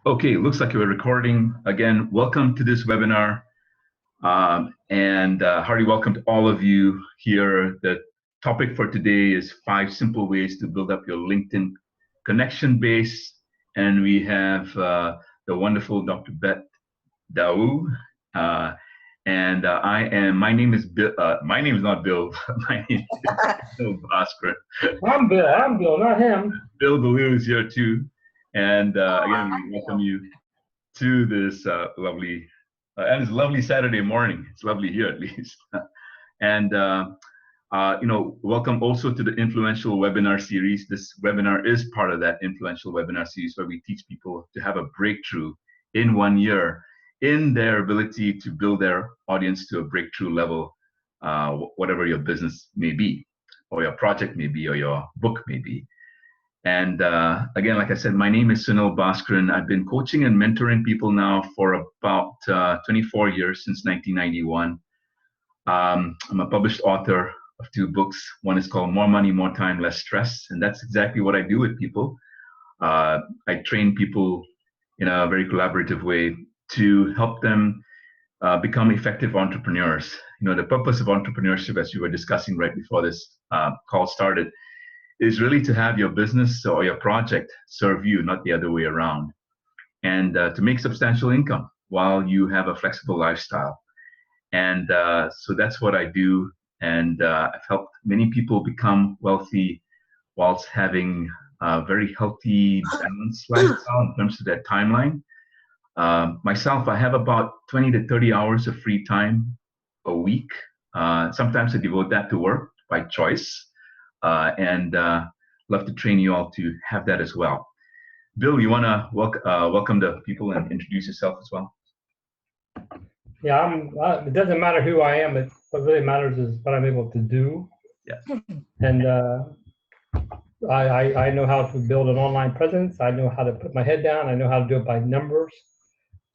Okay, looks like we're recording. Again, welcome to this webinar. And hearty welcome to all of you here. The topic for today is 5 simple ways to build up your LinkedIn connection base. And we have the wonderful Dr. Beth Daou. My name is Bill. My name is not Bill. My name is Bill Bhaskar. I'm Bill, not him. Bill Ballou is here too. And again, we welcome you to this lovely, and it's a lovely Saturday morning. It's lovely here at least. And, welcome also to the Influential Webinar Series. This webinar is part of that Influential Webinar Series where we teach people to have a breakthrough in 1 year in their ability to build their audience to a breakthrough level, whatever your business may be, or your project may be, or your book may be. And again, like I said, my name is Sunil Bhaskaran. I've been coaching and mentoring people now for about 24 years, since 1991. I'm a published author of 2 books. One is called More Money, More Time, Less Stress. And that's exactly what I do with people. I train people in a very collaborative way to help them become effective entrepreneurs. You know, the purpose of entrepreneurship, as we were discussing right before this call started, is really to have your business or your project serve you, not the other way around, and to make substantial income while you have a flexible lifestyle. And so that's what I do. And I've helped many people become wealthy whilst having a very healthy, balanced lifestyle in terms of their timeline. Myself, I have about 20 to 30 hours of free time a week. Sometimes I devote that to work by choice. And love to train you all to have that as well. Bill, you want to welcome the people and introduce yourself as well? Yeah, it doesn't matter who I am. What really matters is what I'm able to do. Yes. And I know how to build an online presence. I know how to put my head down. I know how to do it by numbers.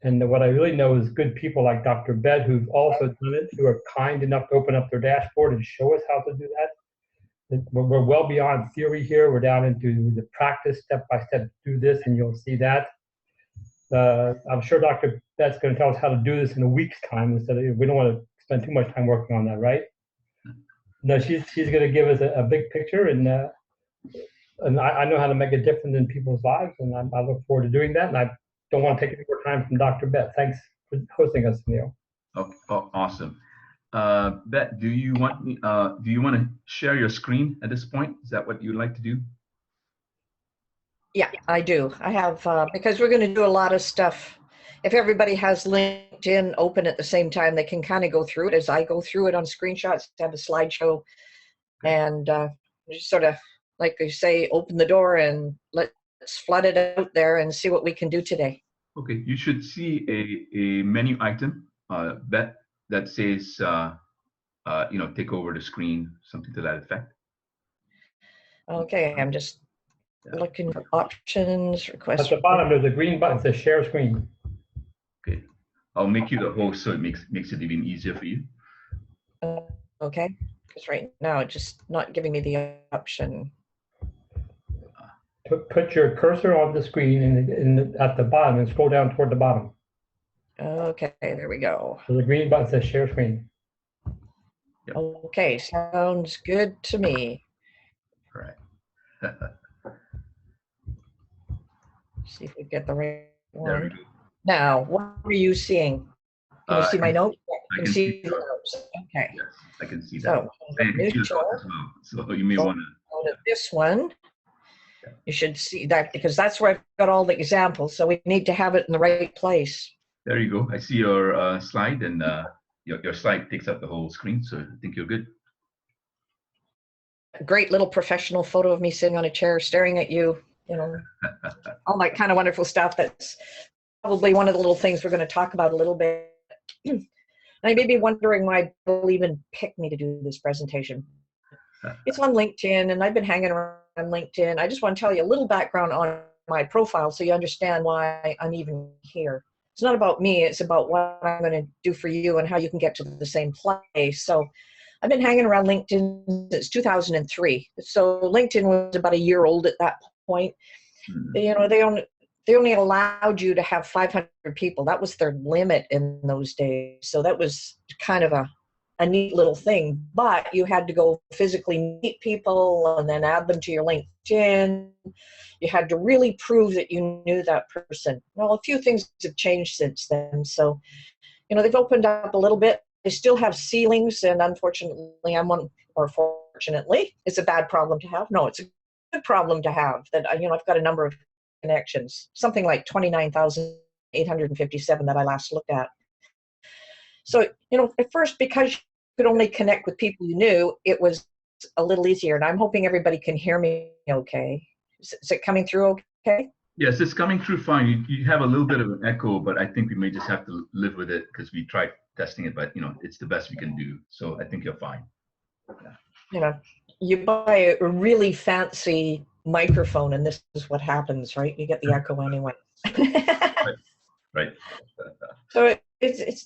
And what I really know is good people like Dr. Bed, who've also done it, who are kind enough to open up their dashboard and show us how to do that. We're well beyond theory here. We're down into the practice, step by step. Do this, and you'll see that. I'm sure Dr. Beth's going to tell us how to do this in a week's time. Instead of, we don't want to spend too much time working on that, right? No, she's going to give us a big picture, and I know how to make a difference in people's lives, and I look forward to doing that. And I don't want to take any more time from Dr. Beth. Thanks for hosting us, Neil. Okay. Oh, awesome. Beth, do you want to share your screen at this point? Is that what you'd like to do? Yeah, I do. I have, because we're going to do a lot of stuff. If everybody has LinkedIn open at the same time, they can kind of go through it as I go through it on screenshots, have a slideshow, and just sort of, like they say, open the door and let's flood it out there and see what we can do today. Okay, you should see a menu item, Beth, that says, take over the screen, something to that effect. Okay, I'm just looking for options, request. At the bottom, there's a green button that says share screen. Okay, I'll make you the host so it makes it even easier for you. Okay, because right now it's just not giving me the option. Put your cursor on the screen at the bottom and scroll down toward the bottom. Okay, there we go. So the green button says share screen. Yep. Okay, sounds good to me. All right. See if we get the right one. There we go. Now, what are you seeing? Can you see my notes? I can see the notes. Okay. Yes, I can see that. So, I can see the thought as well. So you may want to go to this one. You should see that because that's where I've got all the examples. So we need to have it in the right place. There you go. I see your slide, and your slide takes up the whole screen. So I think you're good. A great little professional photo of me sitting on a chair staring at you. You know, all that kind of wonderful stuff. That's probably one of the little things we're going to talk about a little bit. And I may be wondering why people even picked me to do this presentation. It's on LinkedIn, and I've been hanging around LinkedIn. I just want to tell you a little background on my profile so you understand why I'm even here. It's not about me. It's about what I'm going to do for you and how you can get to the same place. So I've been hanging around LinkedIn since 2003. So LinkedIn was about a year old at that point. You know, they only allowed you to have 500 people. That was their limit in those days. So that was kind of a neat little thing, but you had to go physically meet people and then add them to your LinkedIn. You had to really prove that you knew that person. Well, a few things have changed since then. So, they've opened up a little bit. They still have ceilings, and unfortunately, or fortunately, it's a bad problem to have. No, it's a good problem to have that, I've got a number of connections, something like 29,857 that I last looked at. So, at first, because you could only connect with people you knew, it was a little easier. And I'm hoping everybody can hear me okay. Is it coming through okay? Yes, it's coming through fine. You have a little bit of an echo, but I think we may just have to live with it because we tried testing it, but it's the best we can do. So I think you're fine. Yeah. You buy a really fancy microphone and this is what happens, right? You get the echo anyway. Right. So it's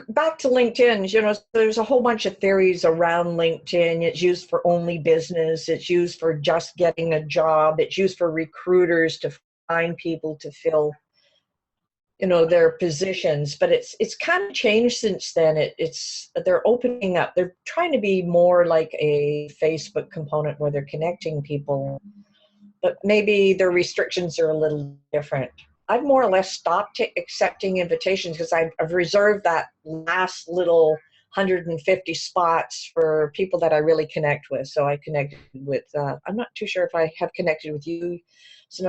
back to LinkedIn, there's a whole bunch of theories around LinkedIn. It's used for only business. It's used for just getting a job. It's used for recruiters to find people to fill, their positions. But it's kind of changed since then. They're opening up. They're trying to be more like a Facebook component where they're connecting people, but maybe their restrictions are a little different. I've more or less stopped accepting invitations because I've reserved that last little 150 spots for people that I really connect with. So I connected with, I'm not too sure if I have connected with you,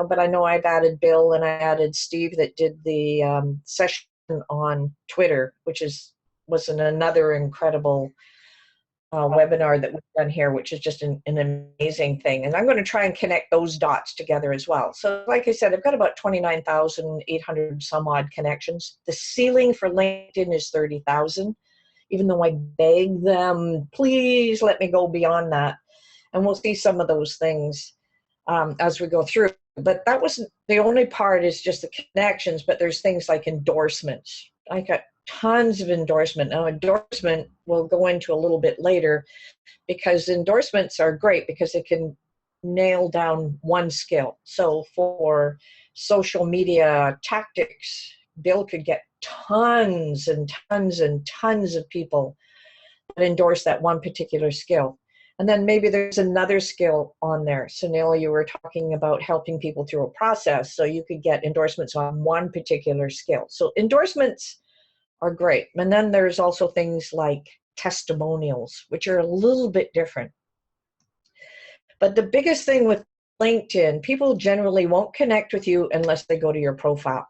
but I know I've added Bill and I added Steve that did the session on Twitter, which was another incredible webinar that we've done here, which is just an amazing thing. And I'm going to try and connect those dots together as well. So like I said, I've got about 29,800 some odd connections. The ceiling for LinkedIn is 30,000, even though I beg them, please let me go beyond that. And we'll see some of those things as we go through. But that wasn't the only part, is just the connections, but there's things like endorsements. I got tons of endorsement. Now, endorsement we'll go into a little bit later, because endorsements are great because they can nail down one skill. So for social media tactics, Bill could get tons and tons and tons of people that endorse that one particular skill. And then maybe there's another skill on there. So Neil, you were talking about helping people through a process. So you could get endorsements on one particular skill. So endorsements are great. And then there's also things like testimonials, which are a little bit different. But the biggest thing with LinkedIn, people generally won't connect with you unless they go to your profile.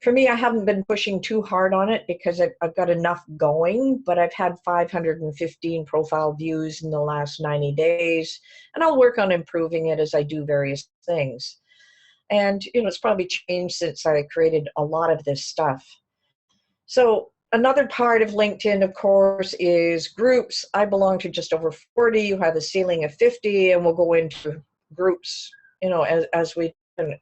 For me, I haven't been pushing too hard on it because I've got enough going, but I've had 515 profile views in the last 90 days, and I'll work on improving it as I do various things. And, it's probably changed since I created a lot of this stuff. So another part of LinkedIn, of course, is groups. I belong to just over 40. You have a ceiling of 50, and we'll go into groups, as we can.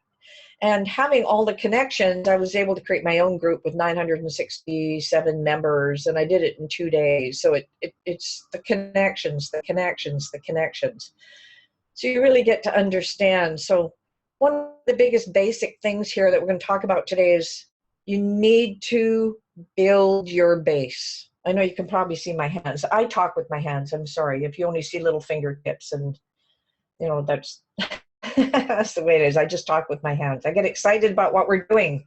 And having all the connections, I was able to create my own group with 967 members, and I did it in 2 days. So it's the connections, the connections, the connections. So you really get to understand. So one of the biggest basic things here that we're going to talk about today is you need to build your base. I know you can probably see my hands. I talk with my hands. I'm sorry if you only see little fingertips, and that's that's the way it is. I just talk with my hands. I get excited about what we're doing.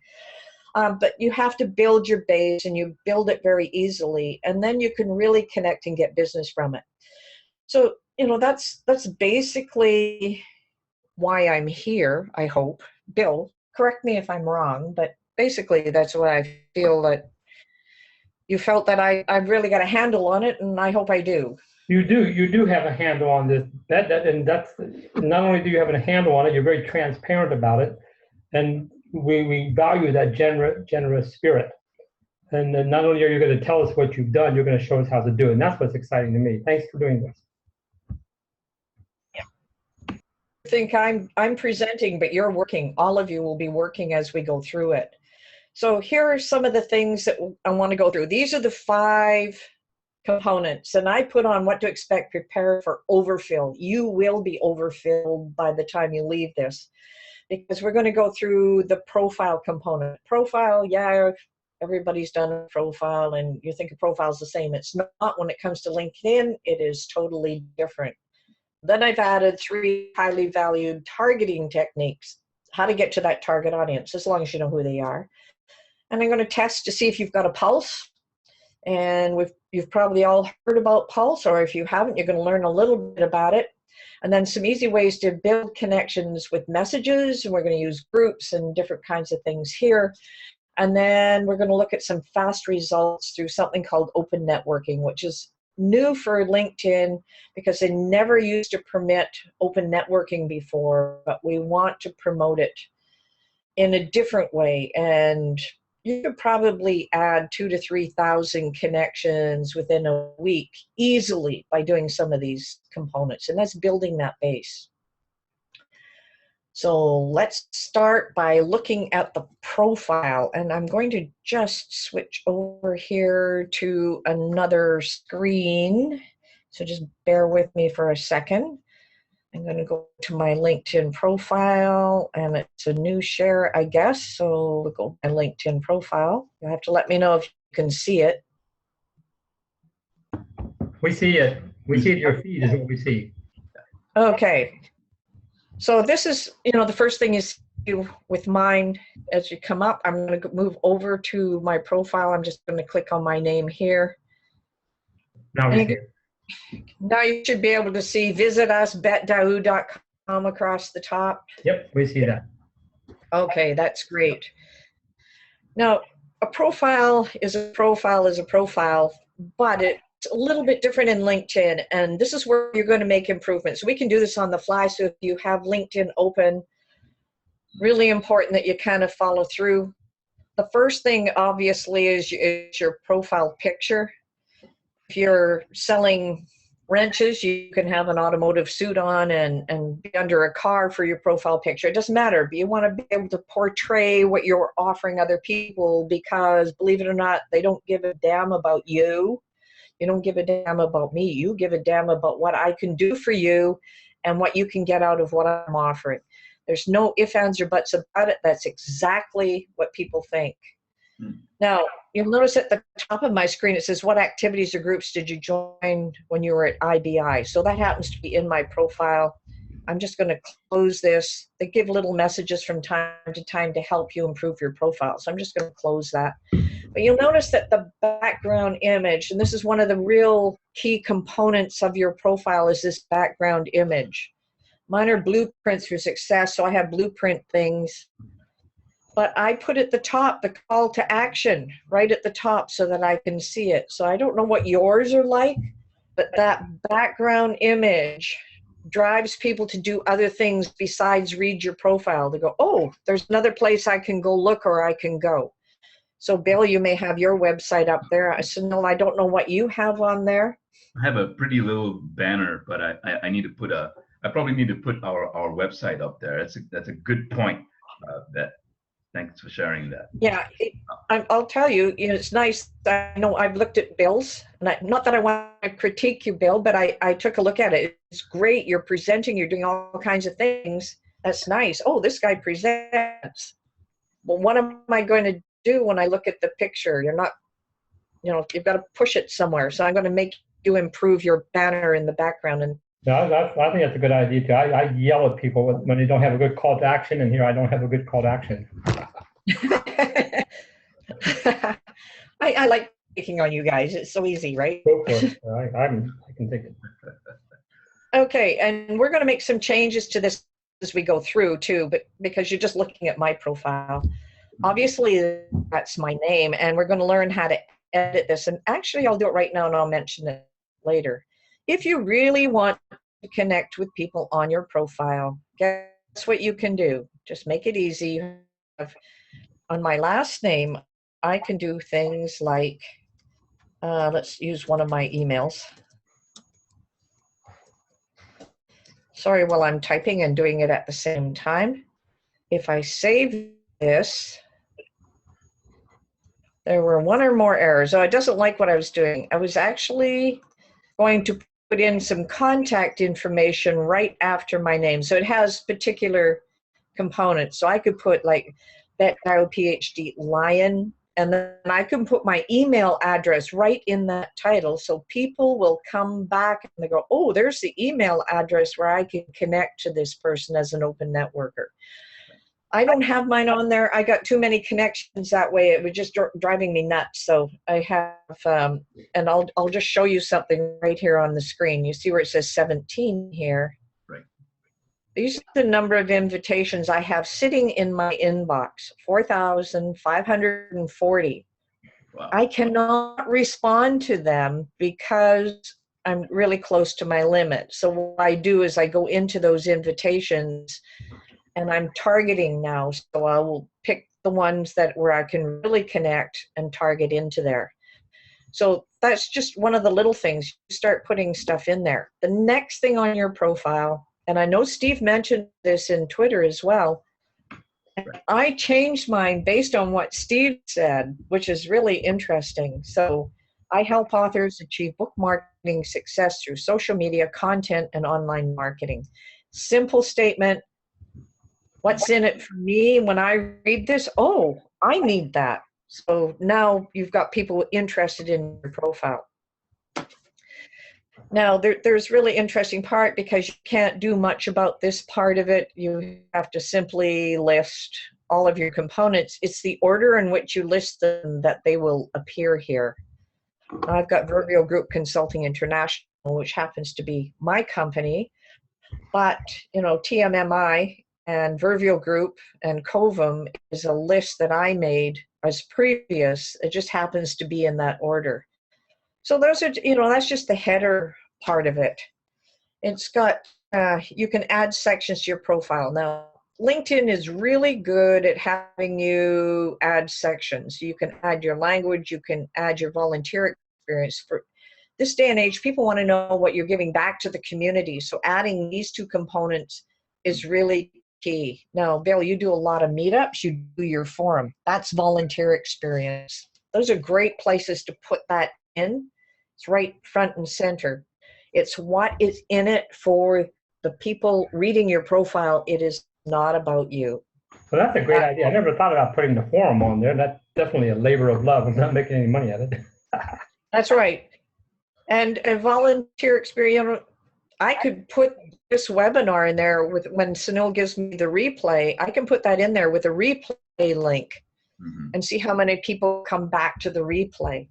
But you have to build your base, and you build it very easily, and then you can really connect and get business from it. So, that's basically why I'm here, I hope. Bill, correct me if I'm wrong, but basically that's what I feel, that you felt that I've really got a handle on it, and I hope I do. You do have a handle on this. And that's not only do you have a handle on it, you're very transparent about it, and we value that generous spirit. And then not only are you going to tell us what you've done, you're going to show us how to do it. And that's what's exciting to me. Thanks for doing this. I think I'm presenting, but you're working. All of you will be working as we go through it. So here are some of the things that I want to go through. These are the 5 components. And I put on what to expect, prepare for overfill. You will be overfilled by the time you leave this, because we're going to go through the profile component. Profile, yeah, everybody's done a profile and you think a profile is the same. It's not when it comes to LinkedIn. It is totally different. Then I've added 3 highly valued targeting techniques, how to get to that target audience, as long as you know who they are. And I'm going to test to see if you've got a pulse. And you've probably all heard about pulse, or if you haven't, you're going to learn a little bit about it. And then some easy ways to build connections with messages. And we're going to use groups and different kinds of things here. And then we're going to look at some fast results through something called open networking, which is new for LinkedIn because they never used to permit open networking before, but we want to promote it in a different way. And you could probably add 2,000 to 3,000 connections within a week easily by doing some of these components, and that's building that base. So let's start by looking at the profile, and I'm going to just switch over here to another screen. So just bear with me for a second. I'm going to go to my LinkedIn profile, and it's a new share, I guess. So we'll go to my LinkedIn profile. You'll have to let me know if you can see it. We see it. We see it. Your feed is what we see. Okay. So this is, the first thing is with mine. As you come up, I'm going to move over to my profile. I'm just going to click on my name here. Now we see it. Now you should be able to see visit us, betdaou.com across the top. Yep, we see that. Okay, that's great. Now, a profile is a profile, but it's a little bit different in LinkedIn, and this is where you're going to make improvements. We can do this on the fly, so if you have LinkedIn open, really important that you kind of follow through. The first thing, obviously, is your profile picture. If you're selling wrenches, you can have an automotive suit on and be under a car for your profile picture. It doesn't matter, but you want to be able to portray what you're offering other people, because believe it or not, they don't give a damn about you. You don't give a damn about me. You give a damn about what I can do for you and what you can get out of what I'm offering. There's no ifs, ands, or buts about it. That's exactly what people think. Now, you'll notice at the top of my screen, it says, what activities or groups did you join when you were at IBI? So that happens to be in my profile. I'm just going to close this. They give little messages from time to time to help you improve your profile. So I'm just going to close that. But you'll notice that the background image, and this is one of the real key components of your profile, is this background image. Mine are blueprints for success, so I have blueprint things. But I put at the top the call to action right at the top so that I can see it. So I don't know what yours are like, but that background image drives people to do other things besides read your profile. They go, oh, there's another place I can go look, or I can go. So Bill, you may have your website up there. I said, no, I don't know what you have on there. I have a pretty little banner, but I need to put I probably need to put our website up there. That's a good point. Thanks for sharing that. Yeah, I'll tell you, it's nice. I know I've looked at Bill's, and not that I want to critique you, Bill, but I took a look at it. It's great. You're presenting. You're doing all kinds of things. That's nice. Oh, this guy presents. Well, what am I going to do when I look at the picture? You're not, you've got to push it somewhere. So I'm going to make you improve your banner in the background. And I think that's a good idea too. I yell at people when they don't have a good call to action, and here I don't have a good call to action. I like picking on you guys. It's so easy, right? Go for it. I can take it. Okay, and we're going to make some changes to this as we go through too, but because you're just looking at my profile. Obviously, that's my name, and we're going to learn how to edit this. And actually, I'll do it right now, and I'll mention it later. If you really want to connect with people on your profile, guess what you can do? Just make it easy. On my last name, I can do things like, let's use one of my emails. Sorry, while I'm typing and doing it at the same time. If I save this, There were one or more errors. So it doesn't like what I was doing. I was actually going to put in some contact information right after my name. So it has particular components. So I could put like Bet.io PhD Lion, and then I can put my email address right in that title. So people will come back and they go, oh, there's the email address where I can connect to this person as an open networker. I don't have mine on there. I got too many connections that way. It was just driving me nuts. So I have, and I'll just show you something right here on the screen. You see where it says 17 here. Right. These are the number of invitations I have sitting in my inbox, 4,540. Wow. I cannot respond to them because I'm really close to my limit. So what I do is I go into those invitations and I'm targeting now. So I will pick the ones where I can really connect and target into there. So that's just one of the little things. You start putting stuff in there. The next thing on your profile, and I know Steve mentioned this in Twitter as well, I changed mine based on what Steve said, which is really interesting. So I help authors achieve book marketing success through social media, content, and online marketing. Simple statement. What's in it for me when I read this? Oh, I need that. So now you've got people interested in your profile. Now, there's really interesting part because you can't do much about this part of it. You have to simply list all of your components. It's the order in which you list them that they will appear here. I've got Vervio Group Consulting International, which happens to be my company, but TMMI and Vervio Group and Covum is a list that I made as previous. It just happens to be in that order. So those are, that's just the header part of it. It's got, you can add sections to your profile. Now, LinkedIn is really good at having you add sections. You can add your language, you can add your volunteer experience. For this day and age, people want to know what you're giving back to the community. So adding these two components is really key. Now, Bill, you do a lot of meetups, you do your forum. That's volunteer experience. Those are great places to put that in. It's right front and center. It's what is in it for the people reading your profile. It is not about you. So that's a great idea. I never thought about putting the forum on there. That's definitely a labor of love. I'm not making any money at it. That's right. And a volunteer experience, I could put this webinar in there with when Sunil gives me the replay. I can put that in there with a replay link and see how many people come back to the replay.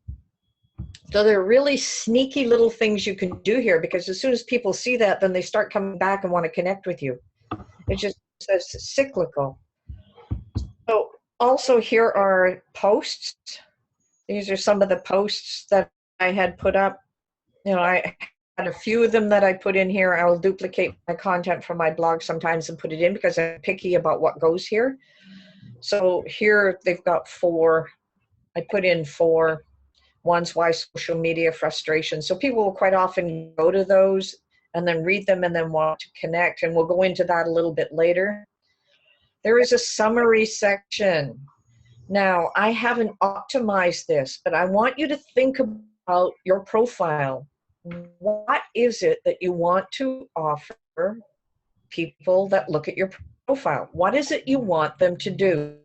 So there are really sneaky little things you can do here, because as soon as people see that, then they start coming back and want to connect with you. It just says cyclical. So also here are posts. These are some of the posts that I had put up. I had a few of them that I put in here. I will duplicate my content from my blog sometimes and put it in because I'm picky about what goes here. So here they've got 4. I put in 4. One's why social media frustration. So people will quite often go to those and then read them and then want to connect. And we'll go into that a little bit later. There is a summary section. Now, I haven't optimized this, but I want you to think about your profile. What is it that you want to offer people that look at your profile? What is it you want them to do?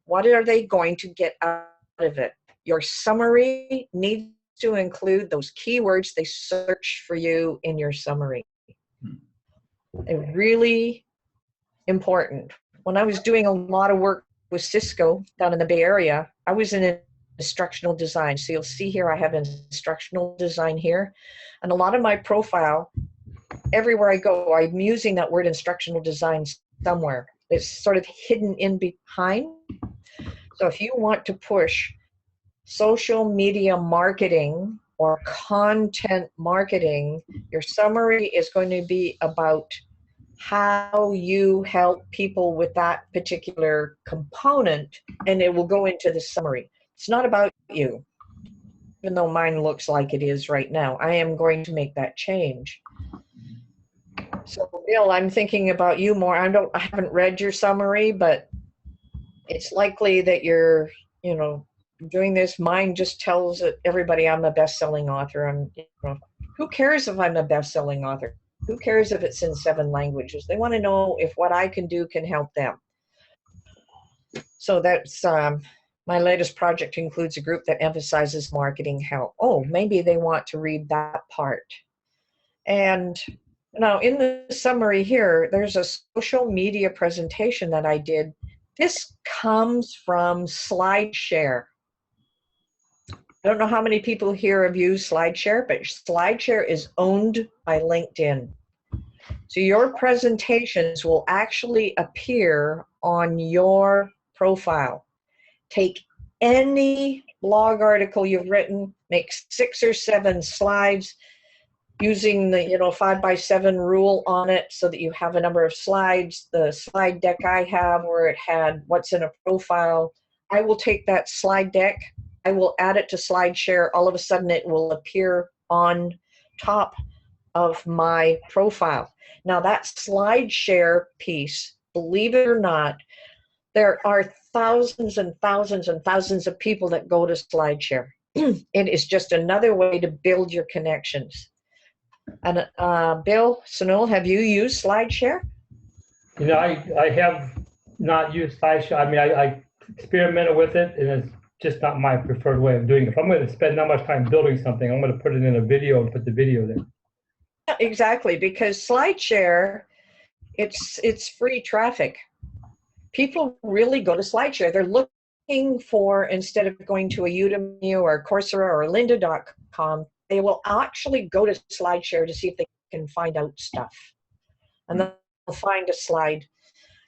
What are they going to get out of it? Your summary needs to include those keywords they search for you in your summary. They're really important. When I was doing a lot of work with Cisco down in the Bay Area, I was in instructional design. So you'll see here I have instructional design here. And a lot of my profile, everywhere I go, I'm using that word instructional design somewhere. It's sort of hidden in behind. So if you want to push social media marketing or content marketing, your summary is going to be about how you help people with that particular component, and it will go into the summary. It's not about you, even though mine looks like it is right now. I am going to make that change. So Bill, I'm thinking about you more. I haven't read your summary, but it's likely that you're, doing this, mine just tells everybody I'm a best-selling author. Who cares if I'm a best-selling author? Who cares if it's in 7 languages? They want to know if what I can do can help them. So that's my latest project includes a group that emphasizes marketing help. Oh, maybe they want to read that part. And now in the summary here, there's a social media presentation that I did. This comes from Slideshare. I don't know how many people here have used Slideshare, but Slideshare is owned by LinkedIn. So your presentations will actually appear on your profile. Take any blog article you've written, make 6 or 7 slides using the 5x7 rule on it so that you have a number of slides. The slide deck I have where it had what's in a profile, I will take that slide deck, I will add it to Slideshare. All of a sudden it will appear on top of my profile. Now that Slideshare piece, believe it or not, there are thousands and thousands and thousands of people that go to Slideshare. It is just another way to build your connections. And Bill, Sunil, have you used Slideshare? I have not used Slideshare. I mean, I experimented with it, and it's just not my preferred way of doing it. If I'm going to spend that much time building something, I'm going to put it in a video and put the video there. Yeah, exactly, because Slideshare, it's free traffic. People really go to Slideshare. They're looking for, instead of going to a Udemy or Coursera or lynda.com, they will actually go to Slideshare to see if they can find out stuff. And then they'll find a slide.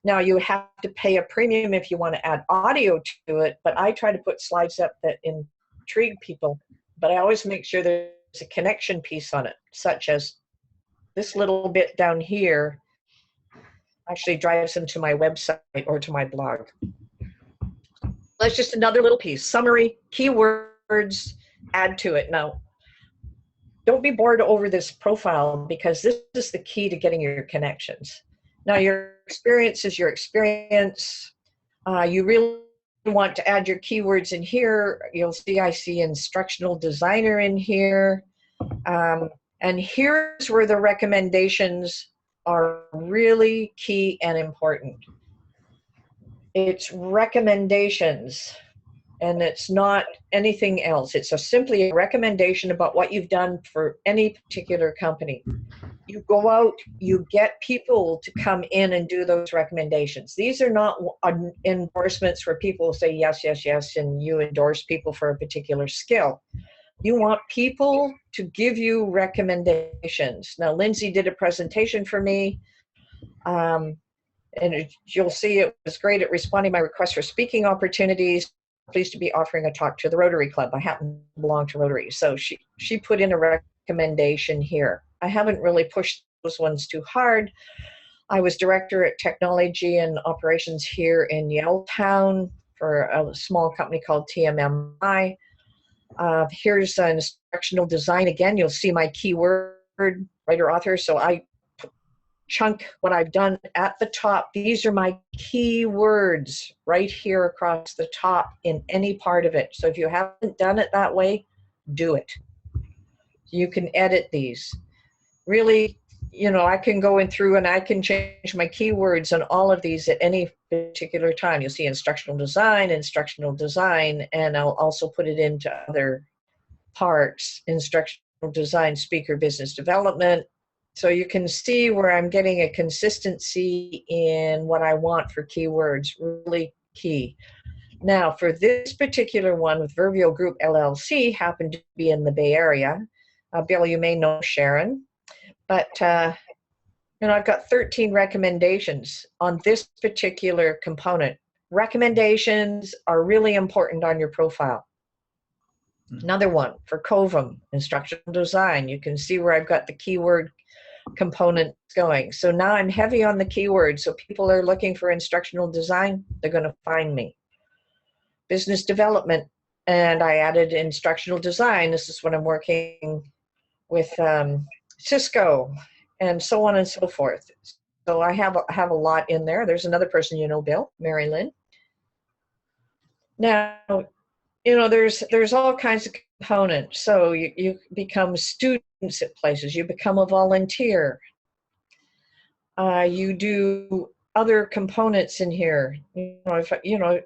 Now you have to pay a premium if you want to add audio to it, but I try to put slides up that intrigue people. But I always make sure there's a connection piece on it, such as this little bit down here actually drives them to my website or to my blog. That's just another little piece. Summary, keywords, add to it. Now, don't be bored over this profile because this is the key to getting your connections. Now, your experience is your experience. You really want to add your keywords in here. You'll see I see instructional designer in here. And here's where the recommendations are really key and important. It's recommendations, and it's not anything else. It's simply a recommendation about what you've done for any particular company. You go out, you get people to come in and do those recommendations. These are not endorsements where people say yes, yes, yes, and you endorse people for a particular skill. You want people to give you recommendations. Now, Lindsay did a presentation for me, and you'll see it was great at responding to my request for speaking opportunities. Pleased to be offering a talk to the Rotary Club. I happen to belong to Rotary. So she put in a recommendation here. I haven't really pushed those ones too hard. I was director at technology and operations here in Yaletown for a small company called TMMI. Here's an instructional design. Again, you'll see my keyword, writer, author. So I chunk what I've done at the top. These are my keywords right here across the top in any part of it. So if you haven't done it that way, do it. You can edit these. Really, I can go in through and I can change my keywords on all of these at any particular time. You'll see instructional design, and I'll also put it into other parts, instructional design, speaker, business development. So you can see where I'm getting a consistency in what I want for keywords, really key. Now, for this particular one with Verbio Group LLC, happened to be in the Bay Area. Bill, you may know Sharon, but I've got 13 recommendations on this particular component. Recommendations are really important on your profile. Another one for COVM, instructional design. You can see where I've got the keyword component going. So now I'm heavy on the keywords. So people are looking for instructional design, they're going to find me. Business development, and I added instructional design. This is when I'm working with Cisco and so on and so forth. So I have a lot in there. There's another person, Bill, Mary Lynn. Now, you know, there's all kinds of components. So you become students at places, you become a volunteer, you do other components in here. You know, if you know,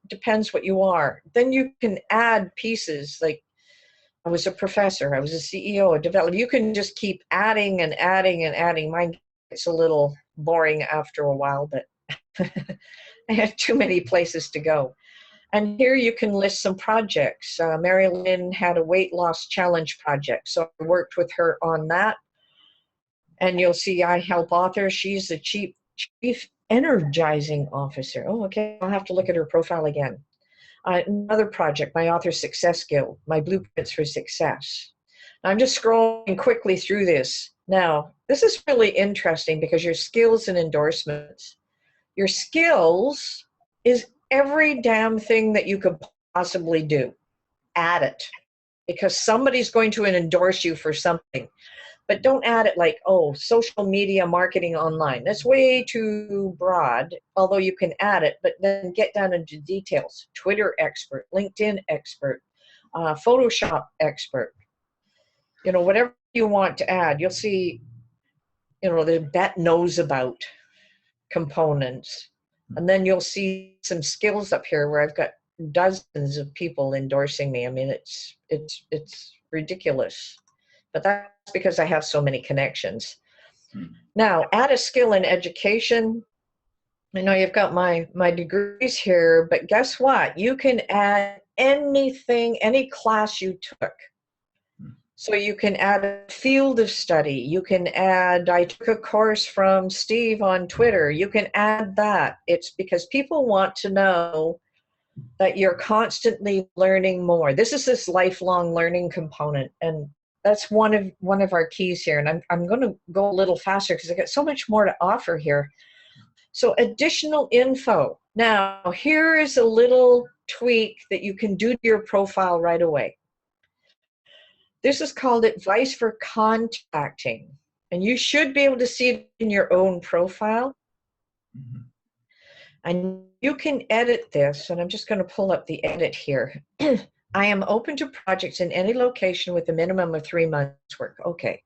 depends what you are. Then you can add pieces like I was a professor, I was a CEO, a developer. You can just keep adding and adding and adding. Mine gets a little boring after a while, but I had too many places to go. And here you can list some projects. Mary Lynn had a weight loss challenge project, so I worked with her on that. And you'll see I help authors. She's the chief energizing officer. Oh, okay. I'll have to look at her profile again. Another project, my Author Success Guild, my Blueprints for Success. I'm just scrolling quickly through this. Now, this is really interesting because your skills and endorsements. Your skills is every damn thing that you could possibly do. Add it, because somebody's going to endorse you for something. But don't add it like, oh, social media marketing online. That's way too broad, although you can add it, but then get down into details. Twitter expert, LinkedIn expert, Photoshop expert. You know, whatever you want to add, you'll see, you know, the Bet knows about components. And then you'll see some skills up here where I've got dozens of people endorsing me. I mean, it's ridiculous. But that's because I have so many connections. Now, add a skill in education. I know you've got my degrees here, but guess what? You can add anything, any class you took. So you can add a field of study. You can add, I took a course from Steve on Twitter. You can add that. It's because people want to know that you're constantly learning more. This is this lifelong learning component. And that's one of our keys here. And I'm going to go a little faster because I got so much more to offer here. So additional info. Now, here is a little tweak that you can do to your profile right away. This is called advice for contacting. And you should be able to see it in your own profile. Mm-hmm. And you can edit this. And I'm just going to pull up the edit here. I am open to projects in any location with a minimum of 3 months work. Okay.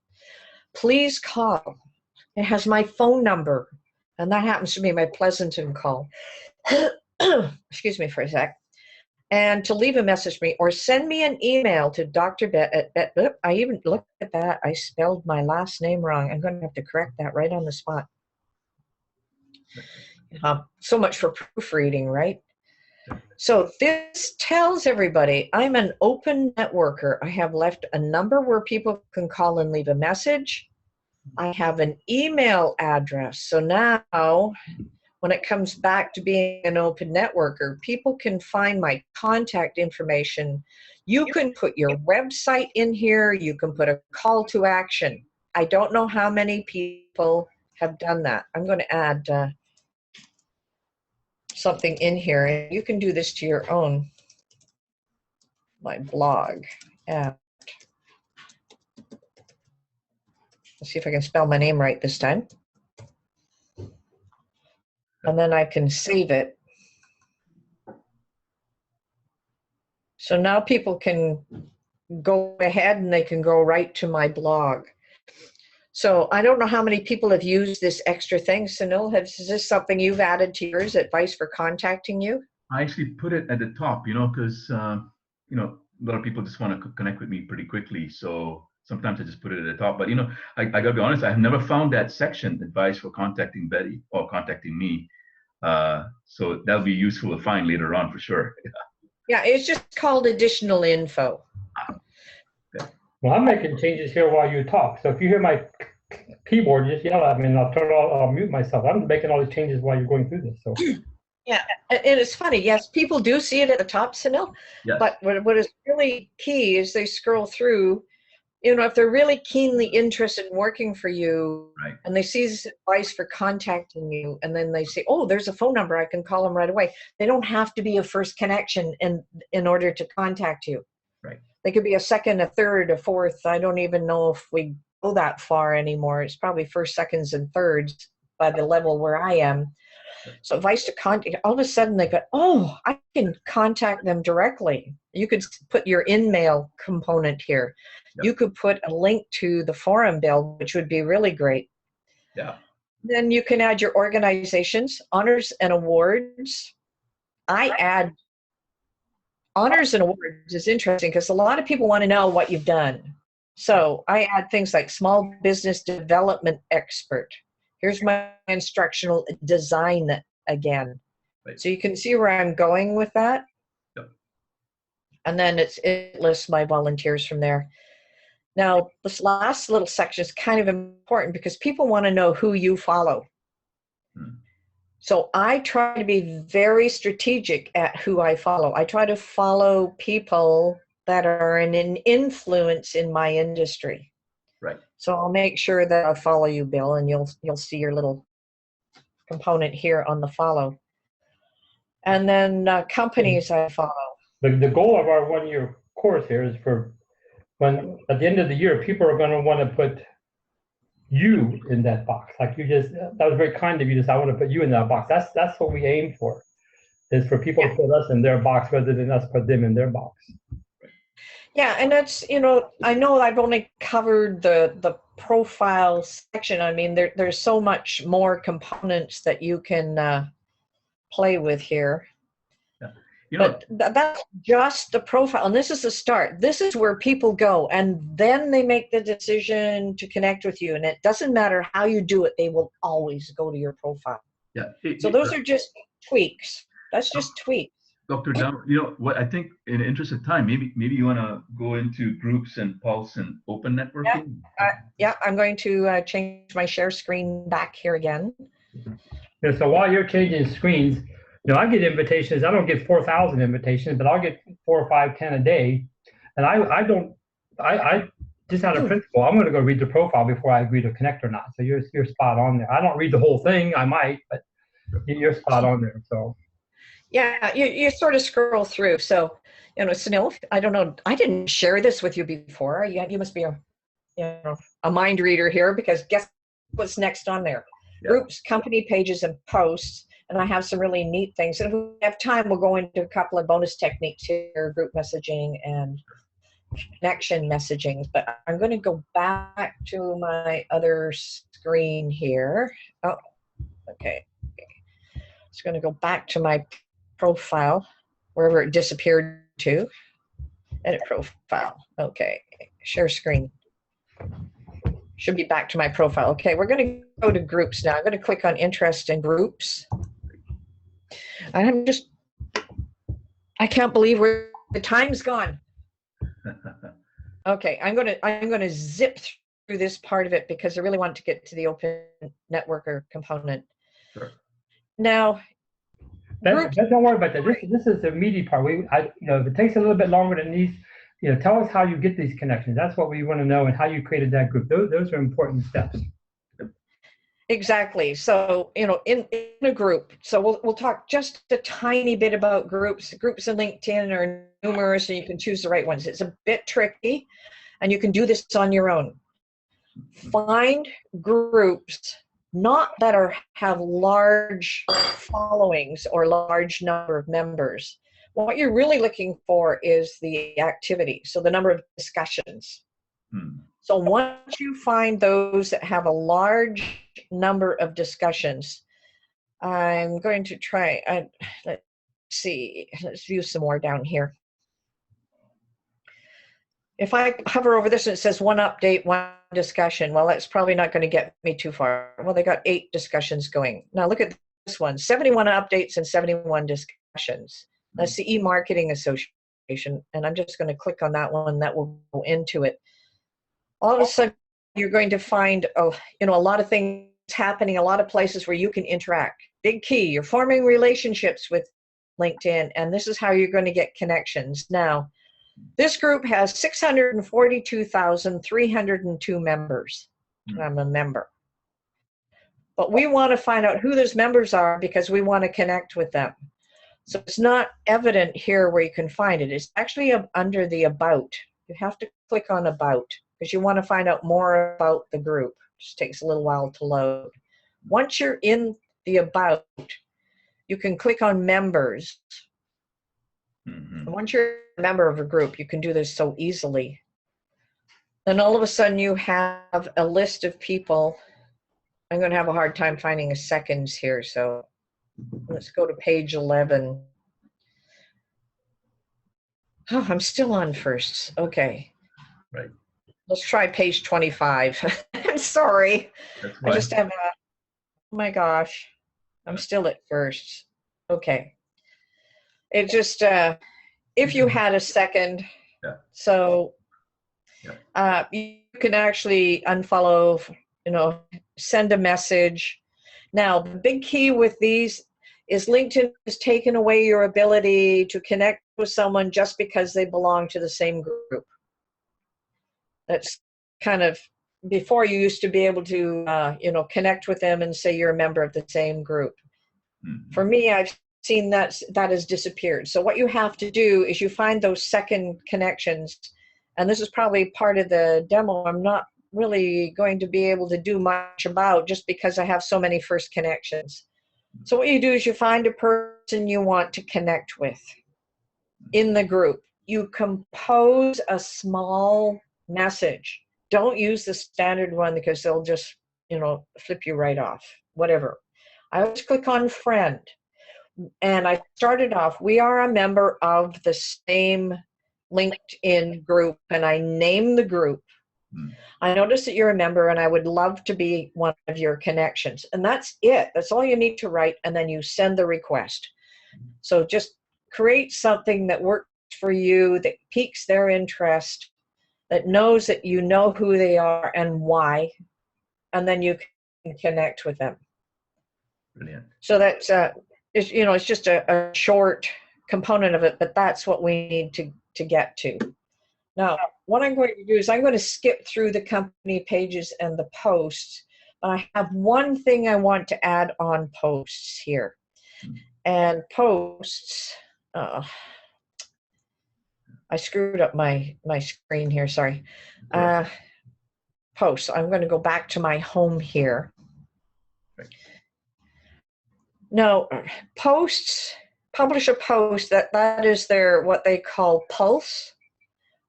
Please call. It has my phone number. And that happens to be my Pleasanton call. Excuse me for a sec. And to leave a message to me or send me an email to Dr. Bet at Bet. I even looked at that. I spelled my last name wrong. I'm going to have to correct that right on the spot. So much for proofreading, right? So this tells everybody I'm an open networker. I have left a number where people can call and leave a message. I have an email address. So now when it comes back to being an open networker, people can find my contact information. You can put your website in here. You can put a call to action. I don't know how many people have done that. I'm going to add something in here, and you can do this to your own. My blog. Let's see if I can spell my name right this time. And then I can save it. So now people can go ahead and they can go right to my blog. So I don't know how many people have used this extra thing. Sunil, is this something you've added to yours, advice for contacting you? I actually put it at the top, you know, because, you know, a lot of people just want to connect with me pretty quickly. So sometimes I just put it at the top. But, you know, I got to be honest, I've never found that section, advice for contacting Betty or contacting me. So that'll be useful to find later on for sure. Yeah, it's just called additional info. Okay. Well, I'm making changes here while you talk. So if you hear my keyboard, just yell at me and I'll mute myself. I'm making all the changes while you're going through this. So. Yeah, and it's funny. Yes, people do see it at the top, Sunil. Yes. But what is really key is they scroll through. You know, if they're really keenly interested in working for you, right, and they see this advice for contacting you, and then they say, oh, there's a phone number, I can call them right away. They don't have to be a first connection in order to contact you. Right. They could be a second, a third, a fourth. I don't even know if we go that far anymore. It's probably first, seconds, and thirds by the level where I am. So advice to contact, all of a sudden they go, oh, I can contact them directly. You could put your in-mail component here. Yep. You could put a link to the forum bill, which would be really great. Yeah. Then you can add your organizations, honors and awards. I add honors and awards is interesting because a lot of people want to know what you've done. So I add things like small business development expert. Here's my instructional design again. Right. So you can see where I'm going with that. Yep. And then it lists my volunteers from there. Now, this last little section is kind of important because people want to know who you follow. So I try to be very strategic at who I follow. I try to follow people that are an influence in my industry. Right. So I'll make sure that I follow you, Bill, and you'll see your little component here on the follow. And then companies I follow. The goal of our 1-year course here is for when at the end of the year, people are going to want to put you in that box. Like you just, that was very kind of you. Just, I want to put you in that box. That's what we aim for, is for people to put us in their box rather than us put them in their box. Yeah, and that's, I know I've only covered the profile section. I mean, there's so much more components that you can play with here. Yeah. But that's just the profile, and this is the start. This is where people go, and then they make the decision to connect with you. And it doesn't matter how you do it; they will always go to your profile. Yeah. So those are just tweaks. That's just tweaks. Dr. Dow, what I think, in the interest of time, maybe you want to go into groups and Pulse and open networking. Yeah, I'm going to change my share screen back here again. Yeah, so while you're changing screens, I get invitations. I don't get 4,000 invitations, but I'll get 4 or 5, 10 a day. And I just out of principle, I'm going to go read the profile before I agree to connect or not. So you're spot on there. I don't read the whole thing. I might, but you're spot on there. So. Yeah, you sort of scroll through. So, Sunil, I don't know. I didn't share this with you before. You must be a mind reader here, because guess what's next on there? Yeah. Groups, company pages, and posts. And I have some really neat things. And if we have time, we'll go into a couple of bonus techniques here, group messaging and connection messaging. But I'm going to go back to my other screen here. Oh, okay. It's going to go back to my profile, wherever it disappeared to. Edit profile. Okay. Share screen. Should be back to my profile. Okay, we're going to go to groups now. I'm going to click on interest in groups. I can't believe where the time's gone. Okay, I'm going to zip through this part of it because I really want to get to the open networker component. Sure. Now, don't worry about that. This is the meaty part. If it takes a little bit longer than these, tell us how you get these connections. That's what we want to know, and how you created that group. Those are important steps. Exactly. So, in a group, so we'll talk just a tiny bit about groups. Groups in LinkedIn are numerous, and you can choose the right ones. It's a bit tricky, and you can do this on your own. Find groups not that have large followings or large number of members. What you're really looking for is the activity, so the number of discussions. So once you find those that have a large number of discussions, I'm going to try, let's see, let's view some more down here. If I hover over this and it says 1 update, 1 discussion, well, that's probably not going to get me too far. Well, they got 8 discussions going. Now look at this one, 71 updates and 71 discussions. That's the e-marketing association, and I'm just going to click on that one. That will go into it. All of a sudden, you're going to find, a lot of things happening, a lot of places where you can interact. Big key, you're forming relationships with LinkedIn, and this is how you're going to get connections. Now, this group has 642,302 members. I'm a member. But we want to find out who those members are because we want to connect with them. So it's not evident here where you can find it. It's actually under the About. You have to click on About because you want to find out more about the group. It just takes a little while to load. Once you're in the About, you can click on members. Mhm. Once you're a member of a group, you can do this so easily. Then all of a sudden you have a list of people. I'm going to have a hard time finding a seconds here, so let's go to page 11. Oh, I'm still on firsts. Okay. Right. Let's try page 25. I'm sorry. That's I why. just have oh my gosh. I'm still at firsts. Okay. It just, if you had a second, Yeah. so Yeah. you can actually unfollow, send a message. Now, the big key with these is LinkedIn has taken away your ability to connect with someone just because they belong to the same group. That's kind of, before you used to be able to, connect with them and say you're a member of the same group. Mhm. For me, I've seen that has disappeared. So what you have to do is you find those second connections, and this is probably part of the demo I'm not really going to be able to do much about just because I have so many first connections. So what you do is you find a person you want to connect with in the group. You compose a small message. Don't use the standard one because they'll just, flip you right off, whatever. I always click on friend. And I started off, we are a member of the same LinkedIn group, and I name the group. I notice that you're a member and I would love to be one of your connections. And that's it. That's all you need to write. And then you send the request. So just create something that works for you, that piques their interest, that knows that you know who they are and why. And then you can connect with them. Brilliant. So that's, it's just a short component of it, but that's what we need to get to. Now, what I'm going to do is I'm going to skip through the company pages and the posts. I have one thing I want to add on posts here. And posts, I screwed up my screen here, sorry. Posts, I'm going to go back to my home here. No, posts, publish a post, that is their, what they call pulse,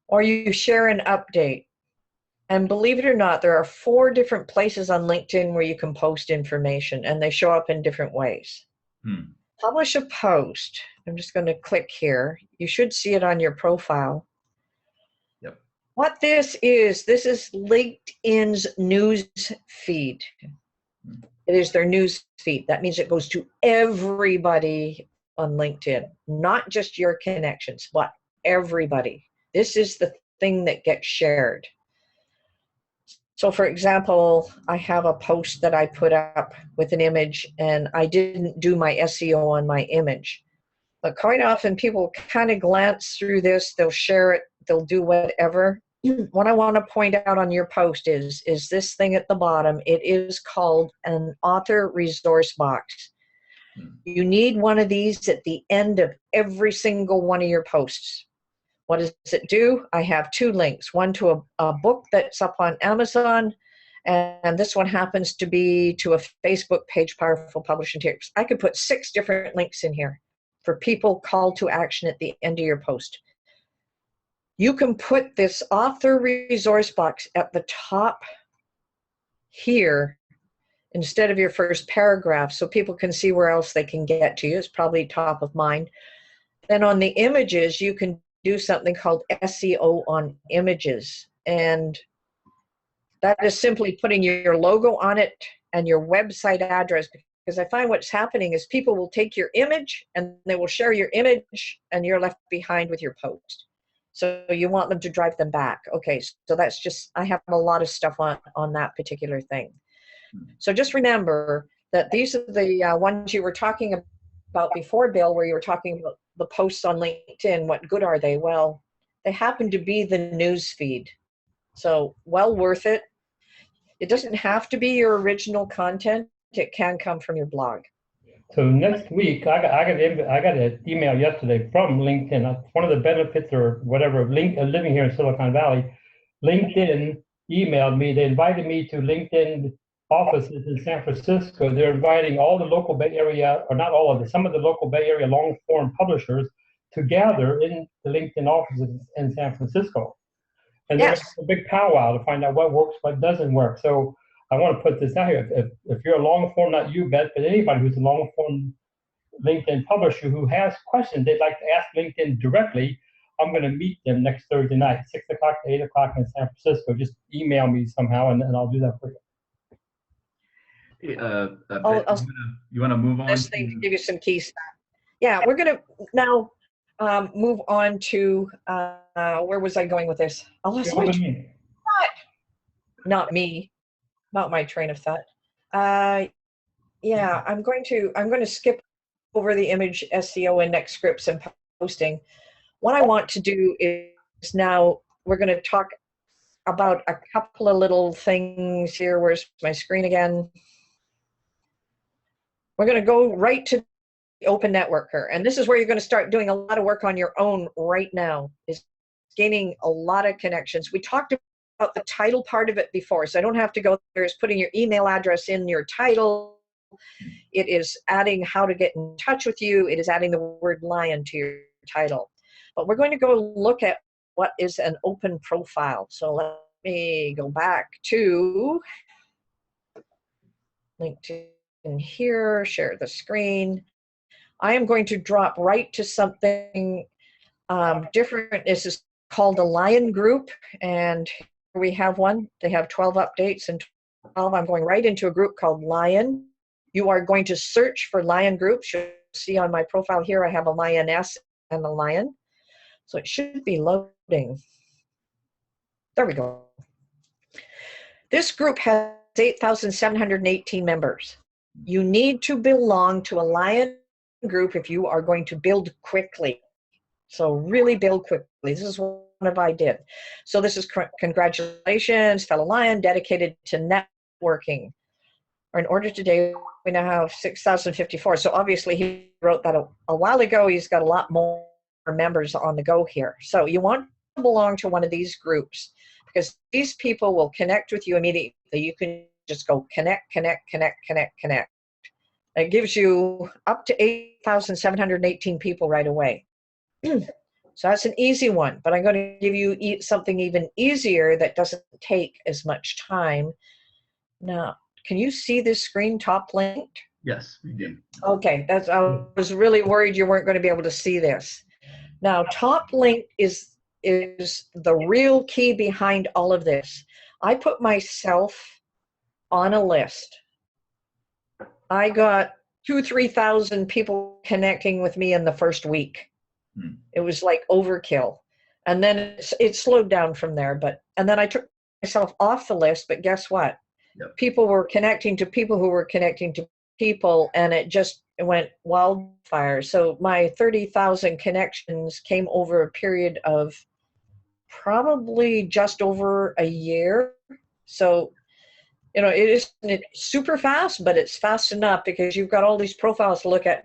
or you share an update. And believe it or not, there are 4 different places on LinkedIn where you can post information, and they show up in different ways. Publish a post. I'm just going to click here. You should see it on your profile. Yep. What this is LinkedIn's news feed. It is their news feed. That means it goes to everybody on LinkedIn, not just your connections, but everybody. This is the thing that gets shared. So for example, I have a post that I put up with an image and I didn't do my SEO on my image. But quite often people kind of glance through this, they'll share it, they'll do whatever. What I want to point out on your post is this thing at the bottom. It is called an author resource box. You need one of these at the end of every single one of your posts. What does it do? I have 2 links, one to a book that's up on Amazon, and this one happens to be to a Facebook page, Powerful Publishing Tips. I could put 6 different links in here for people call to action at the end of your post. You can put this author resource box at the top here instead of your first paragraph so people can see where else they can get to you. It's probably top of mind. Then on the images, you can do something called SEO on images. And that is simply putting your logo on it and your website address, because I find what's happening is people will take your image and they will share your image and you're left behind with your post. So you want them to drive them back. Okay, so that's just, I have a lot of stuff on that particular thing. So just remember that these are the ones you were talking about before, Bill, where you were talking about the posts on LinkedIn. What good are they? Well, they happen to be the news feed. So well worth it. It doesn't have to be your original content. It can come from your blog. So next week, I got an email yesterday from LinkedIn. One of the benefits or whatever of living here in Silicon Valley, LinkedIn emailed me. They invited me to LinkedIn offices in San Francisco, they're inviting all the local Bay Area, or not all of them, some of the local Bay Area long form publishers to gather in the LinkedIn offices in San Francisco. And they're going to Yes. have a big powwow to find out what works, what doesn't work. So I want to put this out here. If you're a long form, not you, Beth, but anybody who's a long form LinkedIn publisher who has questions they'd like to ask LinkedIn directly, I'm going to meet them next Thursday night, 6 o'clock to 8 o'clock in San Francisco. Just email me somehow, and I'll do that for you. Beth, you want to move on? This thing to give you some key stuff. Yeah, we're going to now move on to, where was I going with this? I lost my train of thought. Not me, not my train of thought. Yeah, I'm going to skip over the image SEO index scripts and posting. What I want to do is now we're going to talk about a couple of little things here. Where's my screen again? We're going to go right to the Open Networker. And this is where you're going to start doing a lot of work on your own right now, is gaining a lot of connections. We talked about the title part of it before, so I don't have to go there. It's putting your email address in your title. It is adding how to get in touch with you. It is adding the word lion to your title. But we're going to go look at what is an open profile. So let me go back to LinkedIn here, share the screen. I am going to drop right to something different. This is called a Lion group, and here we have one. They have 12 updates and 12. I'm going right into a group called Lion. You are going to search for Lion groups. You'll see on my profile here I have a Lioness and a Lion. So it should be loading. There we go. This group has 8,718 members. You need to belong to a Lion group if you are going to build quickly. So really build quickly. This is what I did. So this is congratulations, fellow Lion, dedicated to networking. Or in order today, we now have 6,054. So obviously he wrote that a while ago. He's got a lot more members on the go here. So you want to belong to one of these groups, because these people will connect with you immediately. You can just go connect, connect, connect, connect, connect. It gives you up to 8,718 people right away. So that's an easy one, but I'm going to give you something even easier that doesn't take as much time. Now, can you see this screen top linked? Yes, we did. Okay, I was really worried you weren't going to be able to see this. Now, top link is the real key behind all of this. I put myself on a list. I got 2,000-3,000 people connecting with me in the first week. It was like overkill. And then it slowed down from there. And then I took myself off the list, but guess what? Yep. People were connecting to people who were connecting to people, and it went wildfire. So my 30,000 connections came over a period of probably just over a year. So, you know, it's super fast, but it's fast enough because you've got all these profiles to look at.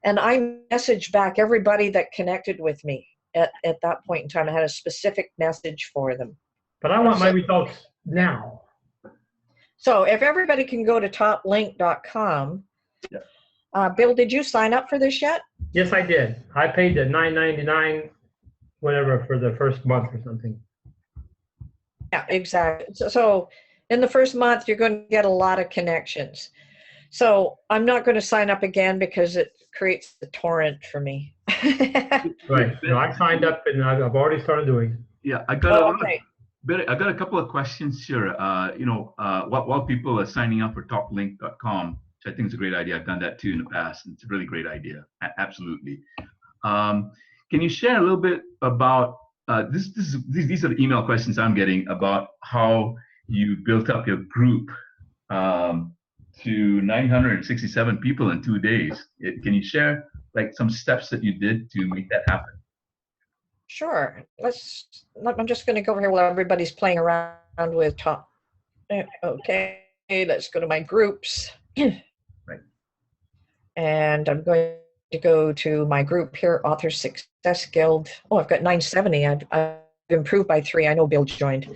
And I messaged back everybody that connected with me at that point in time. I had a specific message for them. But I want my results now. So if everybody can go to toplink.com, Bill, did you sign up for this yet? Yes, I did. I paid the $9.99, whatever, for the first month or something. Yeah, exactly. So in the first month, you're going to get a lot of connections. So I'm not going to sign up again because it creates the torrent for me. Right. No, I signed up and I've already started doing it. Yeah, I got a couple of questions here. While people are signing up for toplink.com, which I think is a great idea. I've done that too in the past. And it's a really great idea. Absolutely. Can you share a little bit about these are the email questions I'm getting about how you built up your group to 967 people in 2 days. Can you share like some steps that you did to make that happen? Sure. I'm just going to go over here while everybody's playing around with top. Okay, let's go to my groups. Right. And I'm going to go to my group here, Author Success Guild. Oh, I've got 970. I've improved by 3. I know Bill joined.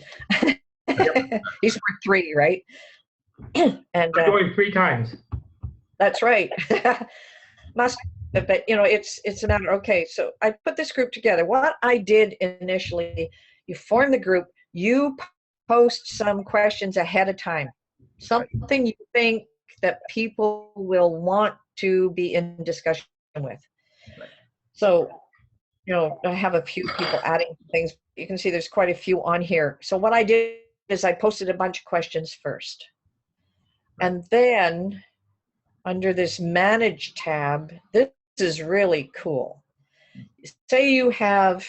He's worth 3, right? And I'm going 3 times. that's right. Must, but you know, it's a matter. Okay, so I put this group together. What I did initially, you form the group, you post some questions ahead of time, something you think that people will want to be in discussion with. So, you know, I have a few people adding things. You can see there's quite a few on here. So what I did is I posted a bunch of questions first. And then under this Manage tab, this is really cool. Say you have,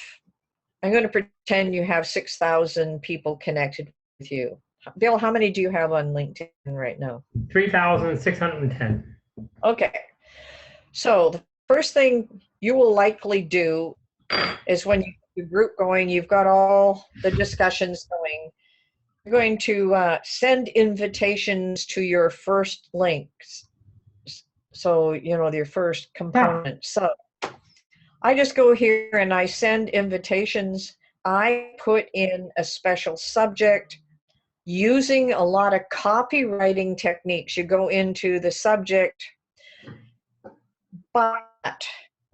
I'm going to pretend you have 6,000 people connected with you. Bill, how many do you have on LinkedIn right now? 3,610. Okay. So the first thing you will likely do is when you get the group going, you've got all the discussions going. You're going to send invitations to your first links. So, you know, your first component. So I just go here and I send invitations. I put in a special subject using a lot of copywriting techniques. You go into the subject, but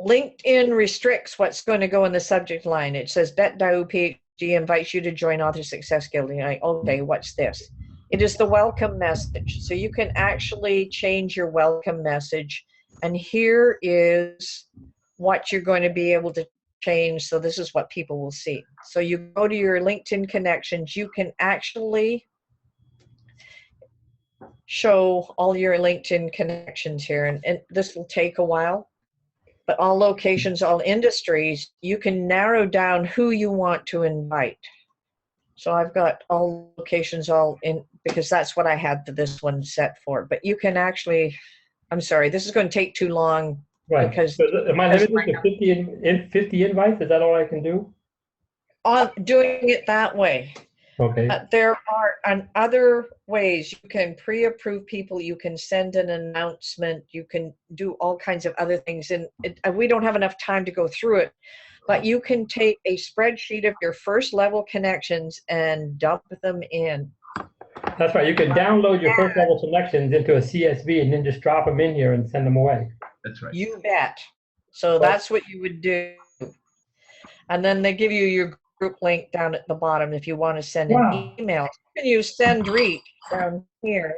LinkedIn restricts what's going to go in the subject line. It says Bet Dao PhD invites you to join Author Success Guild. And okay, what's this? It is the welcome message. So you can actually change your welcome message. And here is what you're going to be able to change. So this is what people will see. So you go to your LinkedIn connections. You can actually show all your LinkedIn connections here. And this will take a while. But all locations, all industries, you can narrow down who you want to invite. So I've got all locations all in, because that's what I had this one set for. But you can actually, I'm sorry, this is going to take too long. Right. Because so am I limited to 50 invites? Is that all I can do? On doing it that way. Okay. There are other ways. You can pre-approve people. You can send an announcement. You can do all kinds of other things. And we don't have enough time to go through it. But you can take a spreadsheet of your first level connections and dump them in. That's right. You can download your first level connections into a CSV and then just drop them in here and send them away. That's right. You bet. So that's what you would do. And then they give you your group link down at the bottom if you want to send an email. You can use send read down here.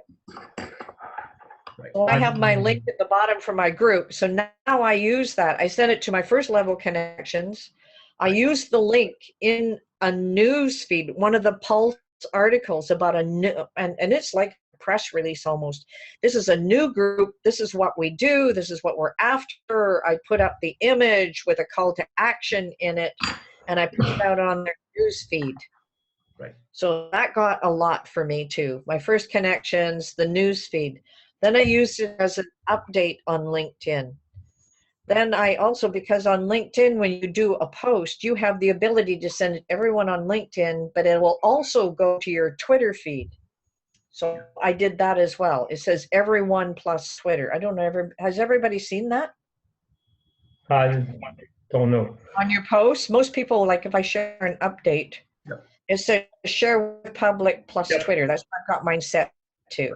Right. So I have my link at the bottom for my group. So now I use that. I send it to my first level connections. I use the link in a news feed, one of the Pulse articles about a new, and it's like a press release almost. This is a new group. This is what we do. This is what we're after. I put up the image with a call to action in it, and I put it out on their news feed. Right. So that got a lot for me too. My first connections, the news feed. Then I used it as an update on LinkedIn. Then I also, because on LinkedIn, when you do a post, you have the ability to send it to everyone on LinkedIn, but it will also go to your Twitter feed. So I did that as well. It says everyone plus Twitter. I don't know, has everybody seen that? I don't know. On your posts, most people, like if I share an update, it says share with public plus Twitter. That's what I've got mine set to.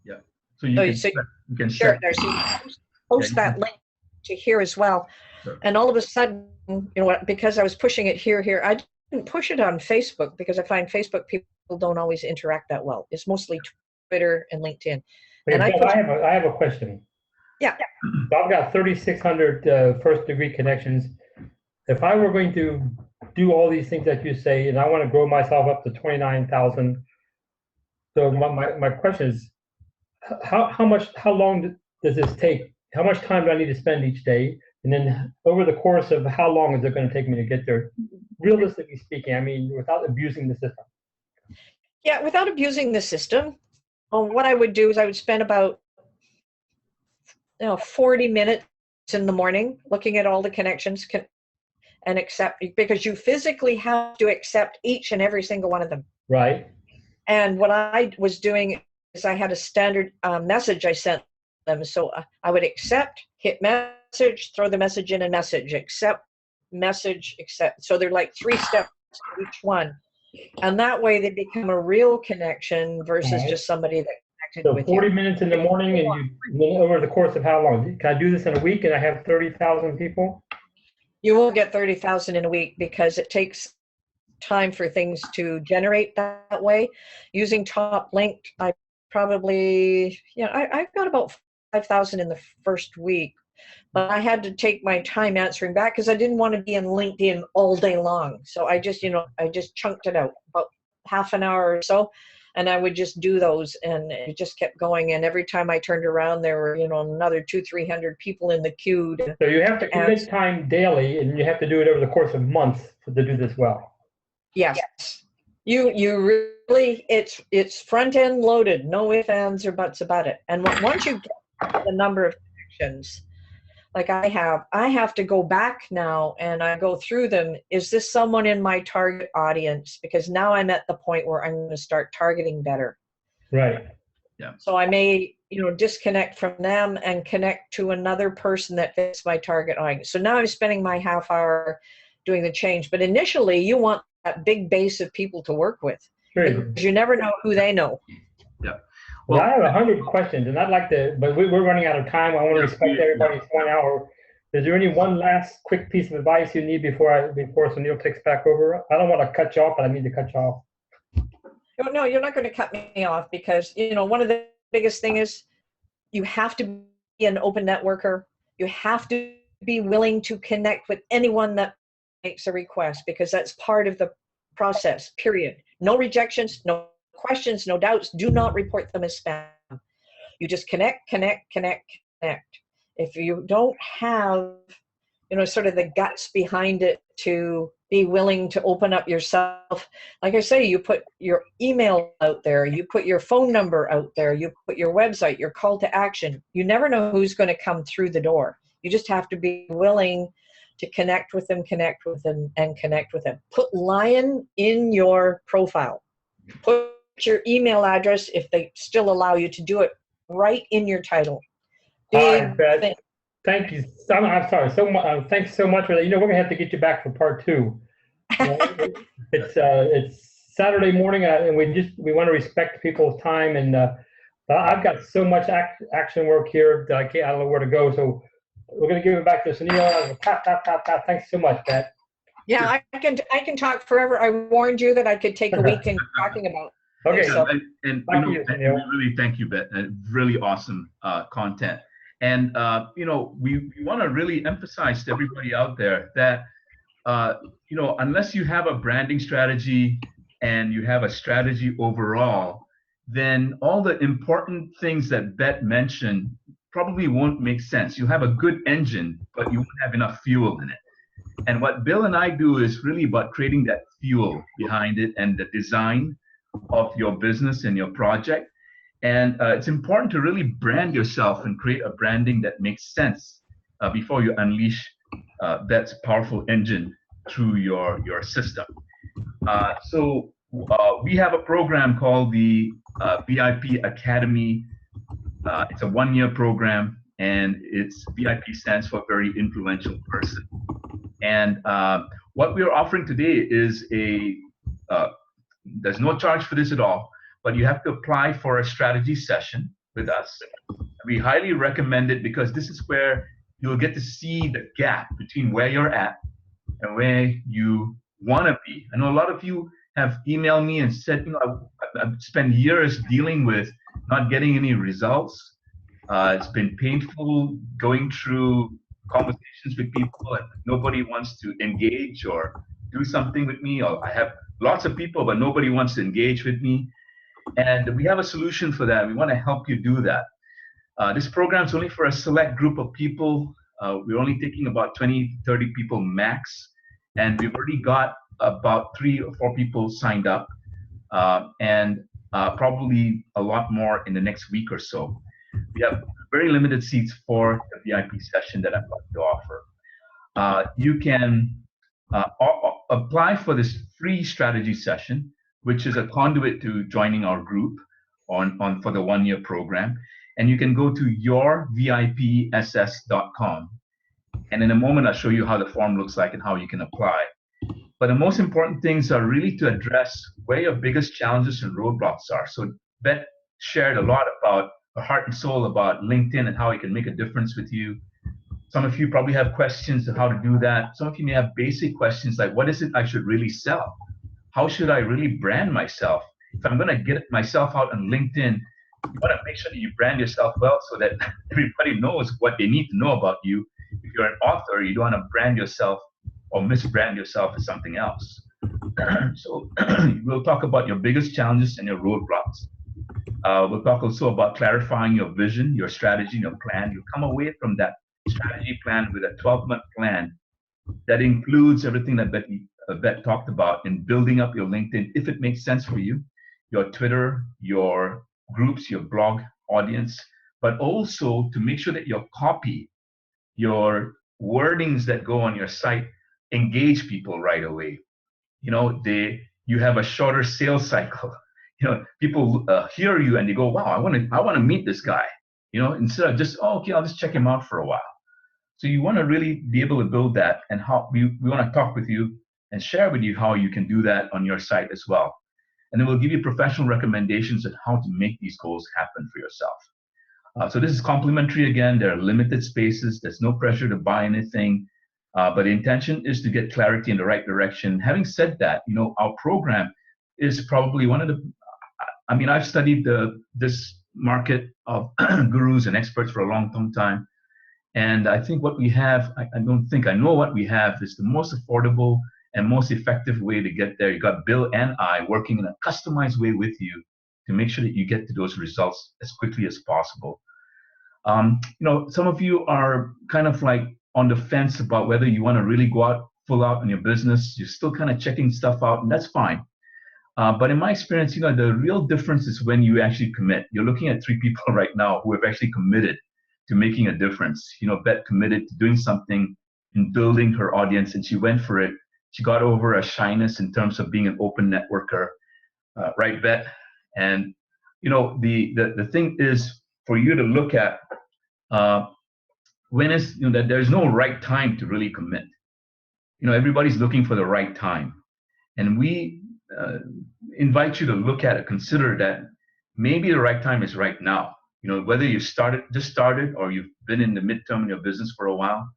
Yeah. So you can share it there. So you post that link to here as well. Sure. And all of a sudden, you know what, because I was pushing it here, I didn't push it on Facebook because I find Facebook people don't always interact that well. It's mostly Twitter and LinkedIn. Wait, and I have a question. Yeah. So I've got 3,600 first degree connections. If I were going to do all these things that you say, and I want to grow myself up to 29,000, so my question is, how long does this take? How much time do I need to spend each day? And then over the course of how long is it going to take me to get there? Realistically speaking, I mean, without abusing the system. Yeah, without abusing the system, what I would do is I would spend about 40 minutes in the morning looking at all the connections and accept, because you physically have to accept each and every single one of them. Right. And what I was doing is I had a standard message I sent them. So I would accept, hit message, throw the message in a message, accept, message, accept. So they're like 3 steps to each one. And that way they become a real connection versus just somebody that connected So with 40 you. minutes in the morning, and over the course of how long? Can I do this in a week and I have 30,000 people? You won't get 30,000 in a week because it takes time for things to generate that way. Using Toplink, I probably, I've got about 5,000 in the first week, but I had to take my time answering back because I didn't want to be in LinkedIn all day long. So I just chunked it out about half an hour or so, and I would just do those, and it just kept going. And every time I turned around, there were, another 200-300 people in the queue. So you have to commit time daily, and you have to do it over the course of months to do this well. Yes. You really, it's front end loaded, no ifs, ands, or buts about it. And once you get the number of connections, like I have to go back now and I go through them. Is this someone in my target audience? Because now I'm at the point where I'm going to start targeting better. Right. Yeah. So I may, disconnect from them and connect to another person that fits my target audience. So now I'm spending my half hour doing the change. But initially, you want that big base of people to work with. Sure. Because you never know who they know. Yeah. Well, I have 100 questions, and I'd like to, but we're running out of time. I want to respect everybody's 1 hour. Is there any one last quick piece of advice you need before Sunil takes back over? I don't want to cut you off, but I need to cut you off. No, you're not going to cut me off because, one of the biggest things is you have to be an open networker. You have to be willing to connect with anyone that makes a request, because that's part of the process, period. No rejections, no questions, no doubts. Do not report them as spam. You just connect. If you don't have, sort of the guts behind it to be willing to open up yourself, like I say, you put your email out there, you put your phone number out there, you put your website, your call to action. You never know who's going to come through the door. You just have to be willing to connect with them, and connect with them. Put Lion in your profile. Put your email address, if they still allow you to do it, right in your title. Big thing. Thank you. I'm sorry. Thanks so much for that. We're gonna have to get you back for part 2. It's Saturday morning, and we want to respect people's time. And I've got so much action work here that I don't know where to go. So we're gonna give it back to Sunil. Tap. Thanks so much, Pat. Yeah, I can talk forever. I warned you that I could take a week in talking about. Okay, so, and really thank you, Beth. Really awesome content. And we want to really emphasize to everybody out there that unless you have a branding strategy and you have a strategy overall, then all the important things that Beth mentioned probably won't make sense. You have a good engine, but you won't have enough fuel in it. And what Bill and I do is really about creating that fuel behind it and the design of your business and your project. And it's important to really brand yourself and create a branding that makes sense before you unleash that powerful engine through your system. So we have a program called the VIP Academy. It's a 1-year program, and it's VIP stands for Very Influential Person. And what we're offering today is there's no charge for this at all, but you have to apply for a strategy session with us. We highly recommend it because this is where you'll get to see the gap between where you're at and where you want to be. I know a lot of you have emailed me and said, I've spent years dealing with not getting any results. It's been painful going through conversations with people and nobody wants to engage or do something with me. Or I have lots of people, but nobody wants to engage with me. And we have a solution for that. We want to help you do that. This program is only for a select group of people. We're only taking about 20, 30 people max. And we've already got about 3 or 4 people signed up, and probably a lot more in the next week or so. We have very limited seats for the VIP session that I'm going to offer. You can apply for this free strategy session, which is a conduit to joining our group for the 1-year program. And you can go to yourvipss.com. And in a moment, I'll show you how the form looks like and how you can apply. But the most important things are really to address where your biggest challenges and roadblocks are. So Beth shared a lot about her heart and soul about LinkedIn and how it can make a difference with you. Some of you probably have questions on how to do that. Some of you may have basic questions like, what is it I should really sell? How should I really brand myself? If I'm going to get myself out on LinkedIn, you want to make sure that you brand yourself well so that everybody knows what they need to know about you. If you're an author, you don't want to brand yourself or misbrand yourself as something else. So we'll talk about your biggest challenges and your roadblocks. We'll talk also about clarifying your vision, your strategy, your plan. You'll come away from that strategy plan with a 12-month plan that includes everything that Bet talked about in building up your LinkedIn, if it makes sense for you, your Twitter, your groups, your blog audience, but also to make sure that your copy, your wordings that go on your site engage people right away. You know, you have a shorter sales cycle. You know, people hear you and they go, wow, I want to meet this guy. You know, instead of just, oh, okay, I'll just check him out for a while. So you want to really be able to build that, and how we want to talk with you and share with you how you can do that on your site as well. And then we'll give you professional recommendations on how to make these goals happen for yourself. So this is complimentary again. There are limited spaces. There's no pressure to buy anything. But the intention is to get clarity in the right direction. Having said that, you know, our program is probably one of the, I mean, I've studied this market of gurus and experts for a long time. And I think what we have, I don't think I know what we have is the most affordable and most effective way to get there. You got Bill and I working in a customized way with you to make sure that you get to those results as quickly as possible. You know, some of you are kind of like on the fence about whether you want to really go out full out in your business. You're still kind of checking stuff out, and that's fine. But in my experience, you know, the real difference is when you actually commit. You're looking at 3 people right now who have actually committed to making a difference. You know, Bet committed to doing something in building her audience, and she went for it. She got over a shyness in terms of being an open networker, right, Bet? And you know, the thing is for you to look at when is, you know, that there's no right time to really commit. You know, everybody's looking for the right time, and we invite you to look at it, consider that maybe the right time is right now. You know, whether you just started or you've been in the midterm in your business for a while,